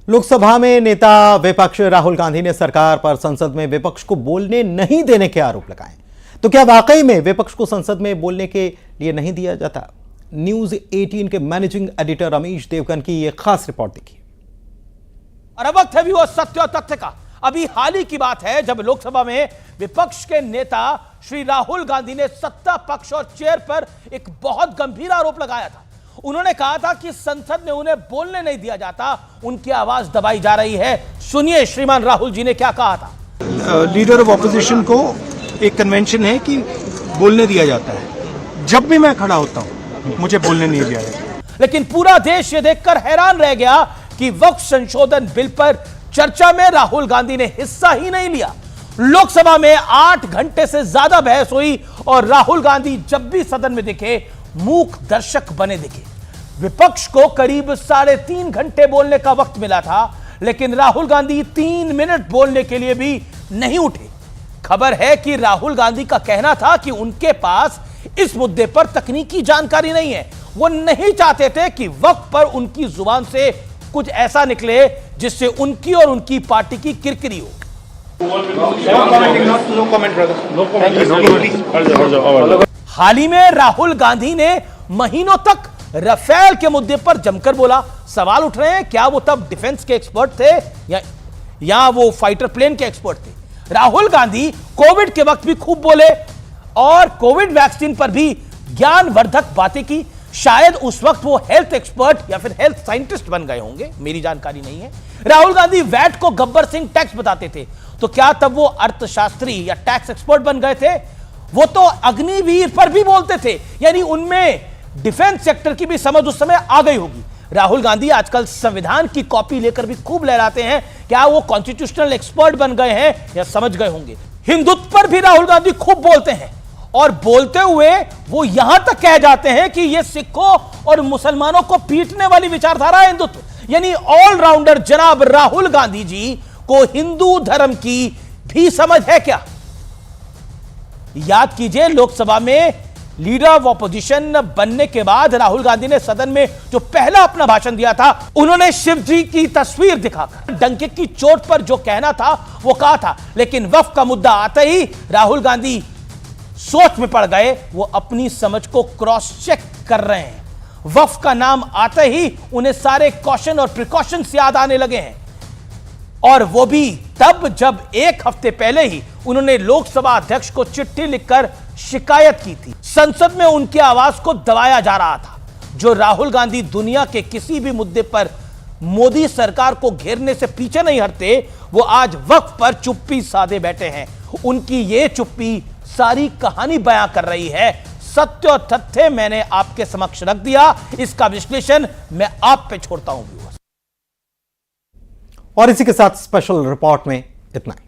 लोकसभा में नेता विपक्ष राहुल गांधी ने सरकार पर संसद में विपक्ष को बोलने नहीं देने के आरोप लगाए। तो क्या वाकई में विपक्ष को संसद में बोलने के लिए नहीं दिया जाता? न्यूज 18 के मैनेजिंग एडिटर रमेश देवगन की यह खास रिपोर्ट देखिए। और अब वक्त है भी वो सत्य और तथ्य का। अभी हाल ही की बात है जब लोकसभा में विपक्ष के नेता श्री राहुल गांधी ने सत्ता पक्ष और चेयर पर एक बहुत गंभीर आरोप लगाया था। उन्होंने कहा था कि संसद में उन्हें बोलने नहीं दिया जाता, उनकी आवाज दबाई जा रही है। सुनिए श्रीमान राहुल जी ने क्या कहा था। लीडर ऑफ ऑपोजिशन को एक कन्वेंशन है कि बोलने दिया जाता है। जब भी मैं खड़ा होता हूं मुझे बोलने नहीं दिया जाता। लेकिन पूरा देश ये देखकर हैरान रह गया कि वक्फ संशोधन बिल पर चर्चा में राहुल गांधी ने हिस्सा ही नहीं लिया। लोकसभा में 8 घंटे से ज्यादा बहस हुई और राहुल गांधी जब भी सदन में दिखे मूक दर्शक बने दिखे। विपक्ष को करीब 3.5 घंटे बोलने का वक्त मिला था, लेकिन राहुल गांधी 3 मिनट बोलने के लिए भी नहीं उठे। खबर है कि राहुल गांधी का कहना था कि उनके पास इस मुद्दे पर तकनीकी जानकारी नहीं है। वो नहीं चाहते थे कि वक्त पर उनकी जुबान से कुछ ऐसा निकले जिससे उनकी और उनकी पार्टी की किरकिरी हो। हाल ही में राहुल गांधी ने महीनों तक राफेल के मुद्दे पर जमकर बोला। सवाल उठ रहे हैं क्या वो तब डिफेंस के एक्सपर्ट थे या वो फाइटर प्लेन के एक्सपर्ट थे। राहुल गांधी कोविड के वक्त भी खूब बोले और कोविड वैक्सीन पर भी ज्ञानवर्धक बातें की। शायद उस वक्त वो हेल्थ एक्सपर्ट या फिर हेल्थ साइंटिस्ट बन गए होंगे, मेरी जानकारी नहीं है। राहुल गांधी वैट को गब्बर सिंह टैक्स बताते थे, तो क्या तब वो अर्थशास्त्री या टैक्स एक्सपर्ट बन गए थे? वो तो अग्निवीर पर भी बोलते थे, यानी उनमें डिफेंस सेक्टर की भी समझ उस समय आ गई होगी। राहुल गांधी आजकल संविधान की कॉपी लेकर भी खूब लहराते हैं। क्या वो कॉन्स्टिट्यूशनल एक्सपर्ट बन गए हैं या समझ गए होंगे? हिंदुत्व पर भी राहुल गांधी खूब बोलते हैं और बोलते हुए वो यहां तक कह जाते हैं कि ये सिखों और मुसलमानों को पीटने वाली विचारधारा है हिंदुत्व। यानी ऑलराउंडर जनाब राहुल गांधी जी को हिंदू धर्म की भी समझ है क्या? याद कीजिए, लोकसभा में लीडर ऑफ ऑपोजिशन बनने के बाद राहुल गांधी ने सदन में जो पहला अपना भाषण दिया था, उन्होंने शिव जी की तस्वीर दिखाकर डंके की चोट पर जो कहना था वो कहा था। लेकिन वक्फ का मुद्दा आते ही राहुल गांधी सोच में पड़ गए। वो अपनी समझ को क्रॉस चेक कर रहे हैं। वक्फ का नाम आते ही उन्हें सारे कॉशन और प्रिकॉशंस याद आने लगे हैं, और वो भी तब जब 1 हफ्ते पहले ही उन्होंने लोकसभा अध्यक्ष को चिट्ठी लिखकर शिकायत की थी। संसद में उनकी आवाज को दबाया जा रहा था। जो राहुल गांधी दुनिया के किसी भी मुद्दे पर मोदी सरकार को घेरने से पीछे नहीं हटते, वो आज वक्फ पर चुप्पी साधे बैठे हैं। उनकी ये चुप्पी सारी कहानी बयां कर रही है। सत्य और तथ्य मैंने आपके समक्ष रख दिया, इसका विश्लेषण मैं आप पे छोड़ता हूं। और इसी के साथ स्पेशल रिपोर्ट में इतना ही।